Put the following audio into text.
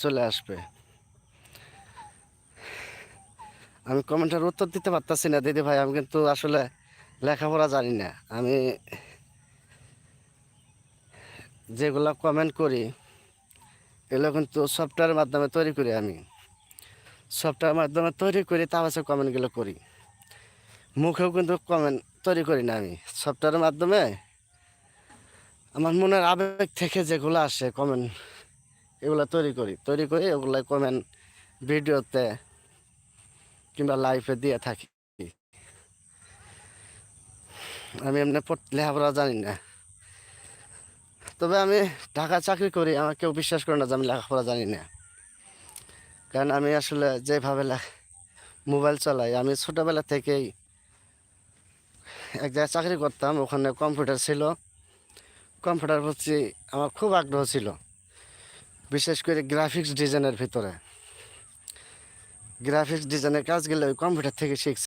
চলে আসবে। আমি কমেন্টের উত্তর দিতে পারতাছি না দিদি ভাই, আমি কিন্তু আসলে লেখাপড়া জানি না। আমি যেগুলো কমেন্ট করি এগুলো কিন্তু সফটওয়্যারের মাধ্যমে তৈরি করি। আমি সফটওয়্যারের মাধ্যমে তৈরি করি, তা হচ্ছে কমেন্টগুলো করি। মুখেও কিন্তু কমেন্ট তৈরি করি না, আমি সফটওয়্যারের মাধ্যমে আমার মনের আবেগ থেকে যেগুলো আসে কমেন্ট, এগুলো তৈরি করি ওগুলো কমেন্ট ভিডিওতে কিংবা লাইভে দিয়ে থাকি। আমি এমনি লেখাপড়া জানি না, তবে আমি ঢাকা চাকরি করি, আমার কেউ বিশ্বাস করে না যে আমি লেখাপড়া জানি না। কারণ আমি আসলে যেভাবে মোবাইল চালাই, আমি ছোটোবেলা থেকেই এক জায়গায় চাকরি করতাম, ওখানে কম্পিউটার ছিল। কম্পিউটার প্রতি আমার খুব আগ্রহ ছিল, বিশেষ করে গ্রাফিক্স ডিজাইনের ভিতরে। গ্রাফিক্স ডিজাইনের কাজগুলো ওই কম্পিউটার থেকে শিখছি।